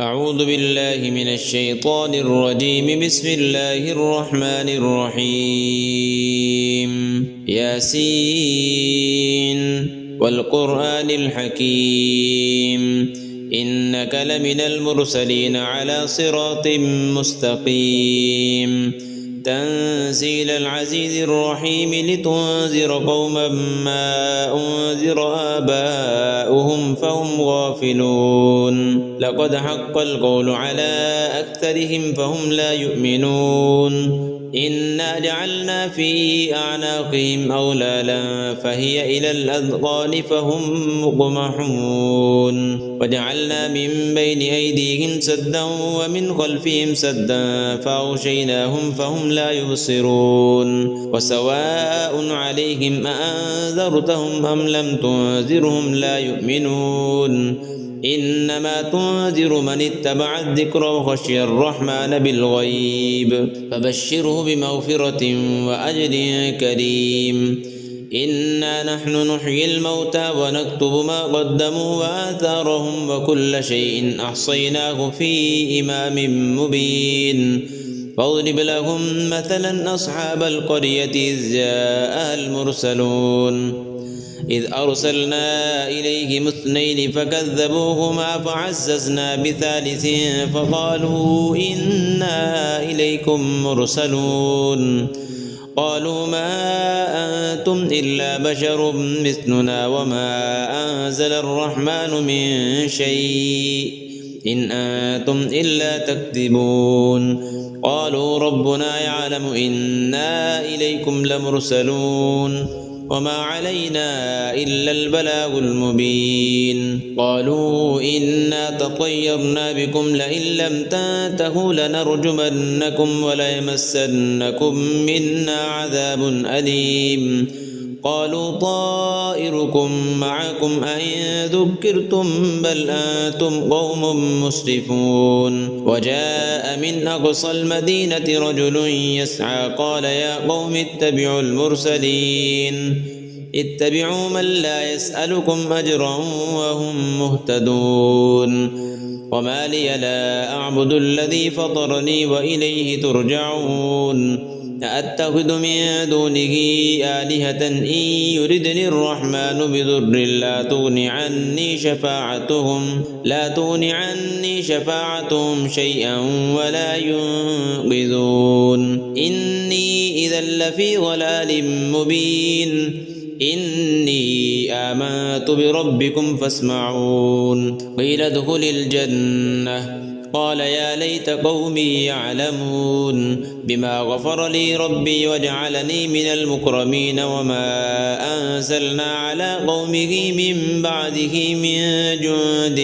أعوذ بالله من الشيطان الرجيم. بسم الله الرحمن الرحيم. ياسين والقرآن الحكيم إنك لمن المرسلين على صراط مستقيم. تنزيل العزيز الرحيم لتنذر قوما ما أنذر آباؤهم فهم غافلون. لقد حق القول على أكثرهم فهم لا يؤمنون. إنا جعلنا في أعناقهم أغلالا فهي إلى الأذقان فهم مقمحون. وجعلنا من بين أيديهم سدا ومن خلفهم سدا فأغشيناهم فهم لا يبصرون. وسواء عليهم أأنذرتهم أم لم تنذرهم لا يؤمنون. إنما تنذر من اتبع الذكر وخشي الرحمن بالغيب فبشره بمغفرة وأجر كريم. إنا نحن نحيي الموتى ونكتب ما قدموا وآثارهم وكل شيء أحصيناه في إمام مبين. فاضرب لهم مثلا أصحاب القرية إذ جاءها المرسلون إذ أرسلنا إليهم اثنين فكذبوهما فعززنا بثالث فقالوا إنا إليكم مرسلون. قالوا ما أنتم إلا بشر مثلنا وما أنزل الرحمن من شيء إن أنتم إلا تكذبون. قالوا ربنا يعلم إنا إليكم لمرسلون وما علينا إلا البلاغ المبين. قالوا إنا تطيرنا بكم لئن لم تنتهوا لنرجمنكم وليمسنكم منا عذاب أليم. قالوا طائركم معكم أئن ذكرتم بل أنتم قوم مسرفون. وجاء من أقصى المدينة رجل يسعى قال يا قوم اتبعوا المرسلين اتبعوا من لا يسألكم أجرا وهم مهتدون. وما لي لا أعبد الذي فطرني وإليه ترجعون. أأتخذ من دونه آلهة إن يردني الرحمن بضر لا تغن عني شفاعتهم شيئا ولا ينقذون. إني إذا لفي ضلال مبين. إني آمنت بربكم فاسمعون. قيل ادخل الجنة قال يا ليت قومي يعلمون بما غفر لي ربي وجعلني من المكرمين. وما أنزلنا على قومه من بعده من جند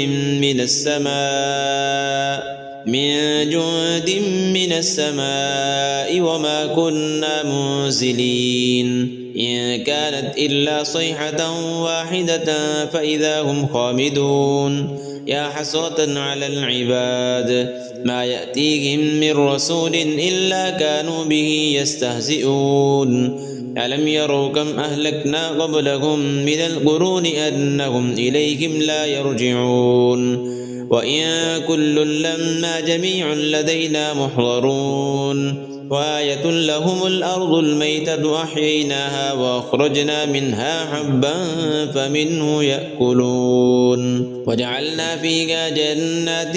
من السماء وما كنا منزلين. إن كانت إلا صيحة واحدة فإذا هم خامدون. يا حسرة على العباد ما يأتيهم من رسول إلا كانوا به يستهزئون. ألم يروا كم أهلكنا قبلهم من القرون أنهم إليهم لا يرجعون. وإن كل لما جميع لدينا محضرون. وآية لهم الأرض الميتة أحييناها وأخرجنا منها حبا فمنه يأكلون. وجعلنا فيها جنات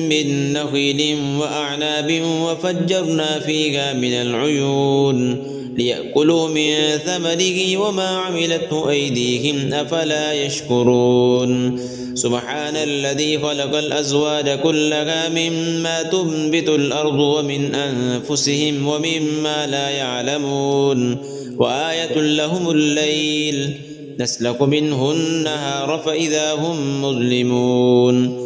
من نخيل وأعناب وفجرنا فيها من العيون ليأكلوا من ثمره وما عملته أيديهم أفلا يشكرون. سبحان الذي خلق الأزواج كلها مما تنبت الأرض ومن أنفسهم ومما لا يعلمون. وآية لهم الليل نسلك منه النهار فإذا هم مظلمون.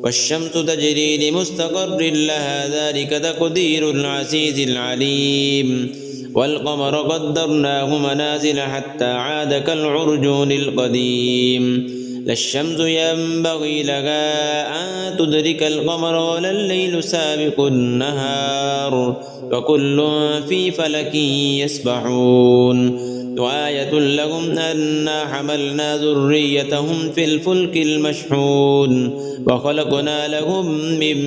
والشمس تجري لمستقر لها ذلك تقدير العزيز العليم. والقمر قدرناه منازل حتى عاد كالعرجون القديم. لا الشمس ينبغي لها أن تدرك القمر ولا الليل سابق النهار وكل في فلك يسبحون وآية لهم أنا حملنا ذريتهم في الفلك المشحون وخلقنا لهم من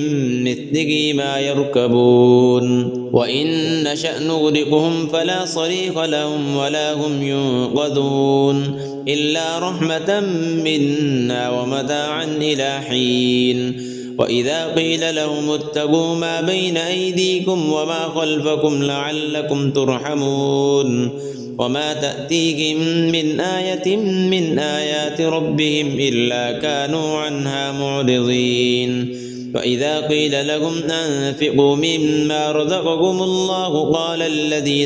مثله ما يركبون وإن نشأ نغرقهم فلا صريخ لهم ولا هم ينقذون إلا رحمة منا ومتاعا إلى حين وإذا قيل لهم اتقوا ما بين أيديكم وما خلفكم لعلكم ترحمون وما تأتيهم من آية من آيات ربهم إلا كانوا عنها معرضين وإذا قيل لهم أنفقوا مما رزقكم الله قال الذين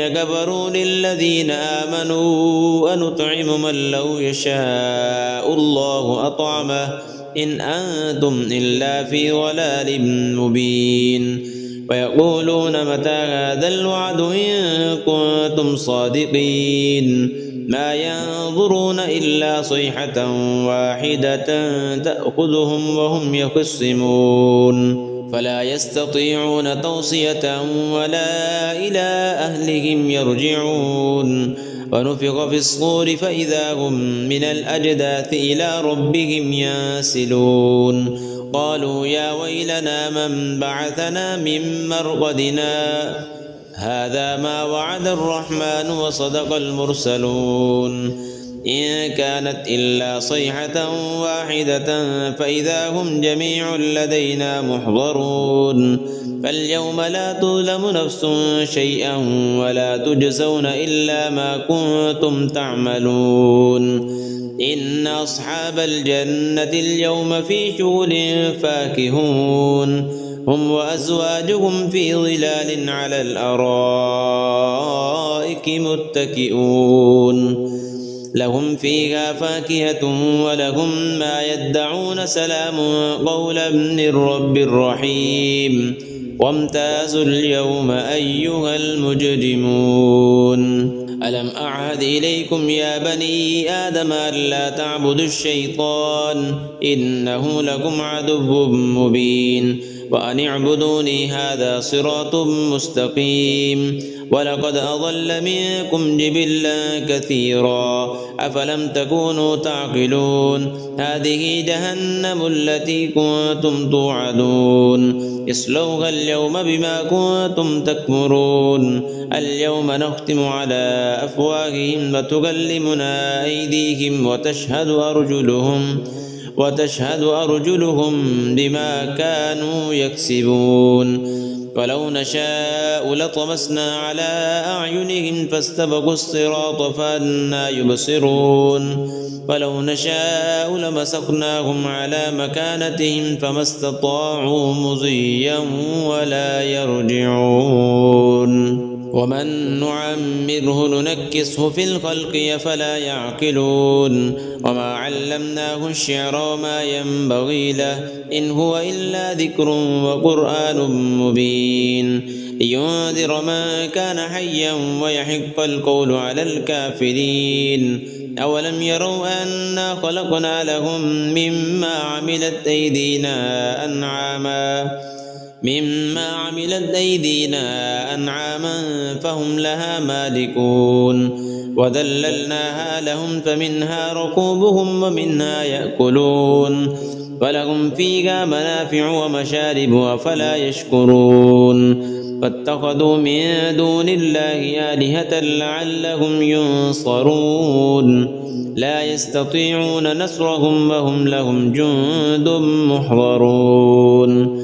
كفروا للذين آمنوا أنطعم من لو يشاء الله أطعمه إن أنتم إلا في ضلال مبين ويقولون متى هذا الوعد إن كنتم صادقين ما ينظرون إلا صيحة واحدة تأخذهم وهم يخصمون فلا يستطيعون توصية ولا إلى أهلهم يرجعون ونفخ في الصور فإذا هم من الأجداث إلى ربهم ينسلون قالوا يا ويلنا من بعثنا من مرقدنا هذا ما وعد الرحمن وصدق المرسلون إن كانت إلا صيحة واحدة فإذا هم جميع لدينا محضرون فاليوم لا تظلم نفس شيئا ولا تجزون إلا ما كنتم تعملون إن أصحاب الجنة اليوم في شغل فاكهون هم وأزواجهم في ظلال على الأرائك متكئون لهم فيها فاكهة ولهم ما يدعون سلام قولا من رب رحيم وامتازوا اليوم أيها المجرمون ألم أعهد إليكم يا بني آدم ألا تعبدوا الشيطان إنه لكم عدو مبين وأن اعبدوني هذا صراط مستقيم ولقد أضل منكم جبلا كثيرا أفلم تكونوا تعقلون هذه جهنم التي كنتم توعدون اصلوها اليوم بما كنتم تكفرون اليوم نختم على أفواههم وتكلمنا أيديهم وتشهد أرجلهم بما كانوا يكسبون ولو نشاء لطمسنا على أعينهم فاستبقوا الصراط فأنى يبصرون ولو نشاء لمسخناهم على مكانتهم فما استطاعوا مضيا ولا يرجعون ومن نعمره ننكسه في الخلق أفلا يعقلون وما علمناه الشعر وما ينبغي له إن هو إلا ذكر وقرآن مبين لينذر من كان حيا ويحق القول على الكافرين أولم يروا أنا خلقنا لهم مما عملت أيدينا أنعاما فهم لها مالكون وذللناها لهم فمنها ركوبهم ومنها يأكلون ولهم فيها منافع ومشارب أفلا يشكرون فاتخذوا من دون الله آلهة لعلهم ينصرون لا يستطيعون نصرهم وهم لهم جند محضرون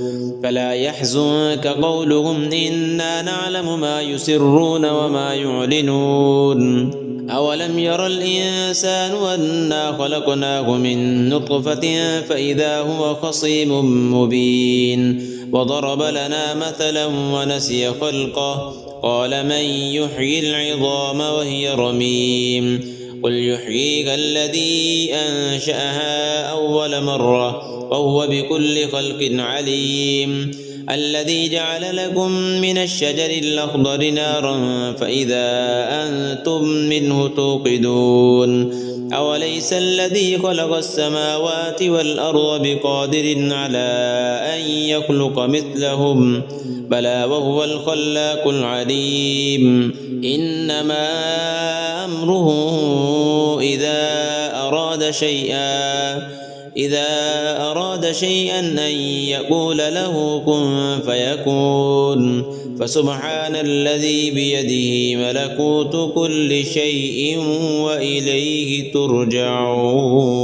فلا يحزنك قولهم إنا نعلم ما يسرون وما يعلنون أولم ير الإنسان أنا خلقناه من نطفة فإذا هو خصيم مبين وضرب لنا مثلا ونسي خلقه قال من يحيي العظام وهي رميم قل يحييها الذي أنشأها أول مرة وهو بكل خلق عليم الذي جعل لكم من الشجر الأخضر نارا فإذا أنتم منه توقدون أوليس الذي خلق السماوات والأرض بقادر على أن يخلق مثلهم بلى وهو الخلاق العليم إنما أمره إذا أراد شيئا أن يقول له كن فيكون فسبحان الذي بيده ملكوت كل شيء وإليه ترجعون.